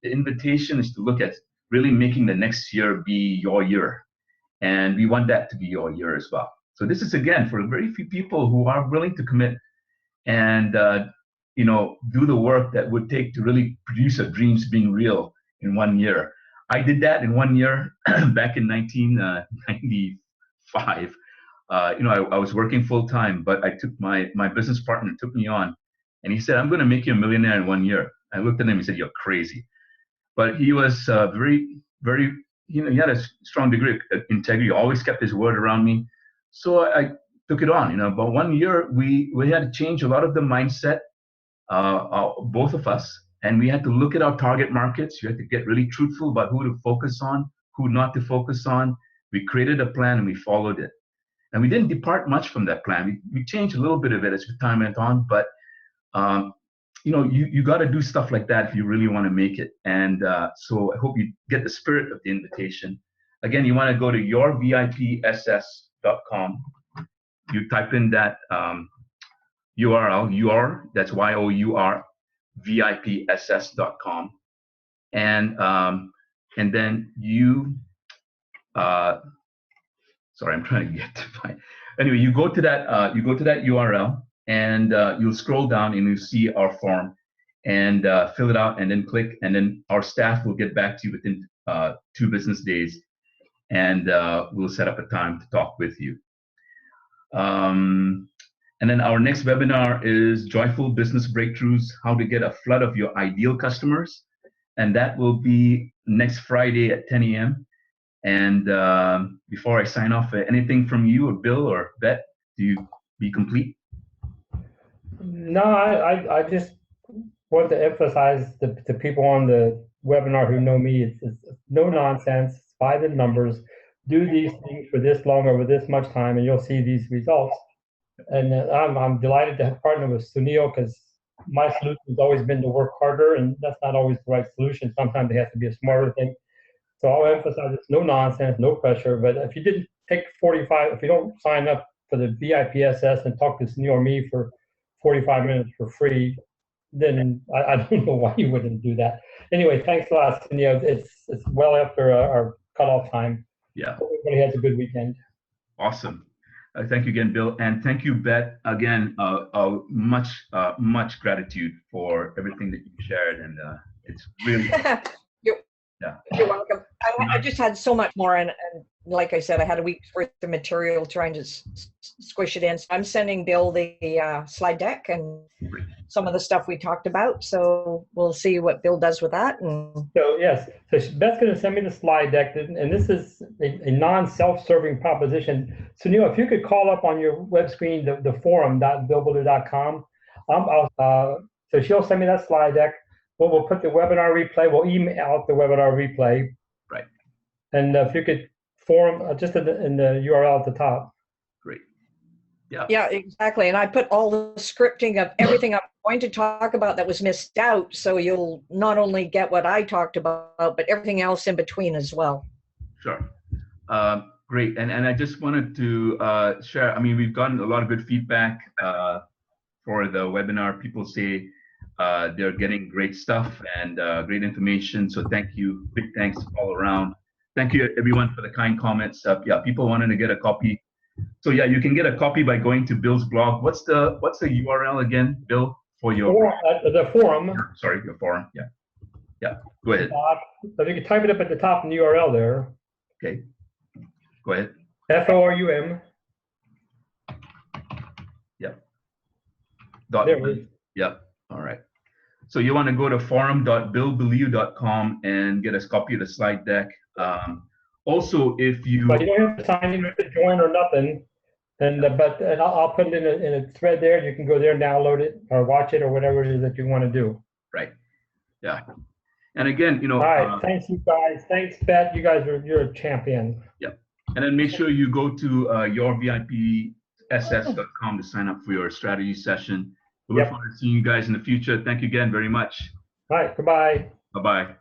the invitation is to look at really making the next year be your year. And we want that to be your year as well. So this is, again, for very few people who are willing to commit and, you know, do the work that would take to really produce your dreams being real in 1 year. I did that in 1 year back in 1995. You know, I was working full time, but I took my business partner took me on, and he said, "I'm going to make you a millionaire in 1 year." I looked at him and he said, "You're crazy," but he was very, very, you know, he had a strong degree of integrity. Always kept his word around me, so I took it on. You know, but 1 year we had to change a lot of the mindset, both of us, and we had to look at our target markets. You had to get really truthful about who to focus on, who not to focus on. We created a plan and we followed it. And we didn't depart much from that plan. We changed a little bit of it as time went on, but you know, you got to do stuff like that if you really want to make it. And so I hope you get the spirit of the invitation. Again, you want to go to yourvipss.com. You type in that URL, that's YOUR, vipss.com, and then you. Sorry, I'm trying to get to my. Anyway, you go to that URL, and you'll scroll down and you'll see our form, and fill it out, and then click, and then our staff will get back to you within 2 business days, and we'll set up a time to talk with you. And then our next webinar is Joyful Business Breakthroughs: How to Get a Flood of Your Ideal Customers, and that will be next Friday at 10 a.m. And before I sign off, anything from you or Bill or Bet? Do you be complete? No, I just want to emphasize to people on the webinar who know me, it's no nonsense, it's by the numbers. Do these things for this long over this much time, and you'll see these results. And I'm delighted to have partnered with Sunil, because my solution has always been to work harder, and that's not always the right solution. Sometimes it has to be a smarter thing. So I'll emphasize it's no nonsense, no pressure. But if you didn't take 45, if you don't sign up for for the VIPSS and talk to Sunil or me for 45 minutes for free, then I don't know why you wouldn't do that. Anyway, thanks a lot, Sunil. It's well after our cutoff time. Yeah. Hope everybody has a good weekend. Awesome. Thank you again, Bill. And thank you, Beth. Again, much gratitude for everything that you shared. And it's really, You're welcome. I just had so much more. And like I said, I had a week's worth of material trying to squish it in. So I'm sending Bill the slide deck and some of the stuff we talked about. So we'll see what Bill does with that. And so, yes, so Beth's going to send me the slide deck. And this is a non-self-serving proposition. So, Neil, if you could call up on your web screen, the forum.billbuilder.com. So she'll send me that slide deck. We'll put the webinar replay. We'll email out the webinar replay. Right. And if you could forum just in the URL at the top. Great. Yeah. Yeah, exactly. And I put all the scripting of everything I'm going to talk about that was missed out. So you'll not only get what I talked about, but everything else in between as well. Sure. Great. And I just wanted to share, I mean, we've gotten a lot of good feedback for the webinar. People say they're getting great stuff and great information. So thank you. Big thanks all around. Thank you everyone for the kind comments. Yeah, people wanting to get a copy. So yeah, you can get a copy by going to Bill's blog. What's the URL again, Bill, for your the forum? Sorry, your forum. Yeah. Yeah. Go ahead. So you can type it up at the top in the URL there. Okay. Go ahead. FORUM. Yep. There it is. Yep. All right. So you want to go to forum.billbelieve.com and get a copy of the slide deck. Also, if you... But you don't have to sign in to join or nothing. And I'll put it in a thread there. You can go there and download it or watch it or whatever it is that you want to do. Right. Yeah. And again, you know... All right. Thanks, you guys. Thanks, Beth. You're a champion. Yep. And then make sure you go to yourvipss.com to sign up for your strategy session. We look forward to seeing you guys in the future. Thank you again very much. All right. Goodbye. Bye-bye.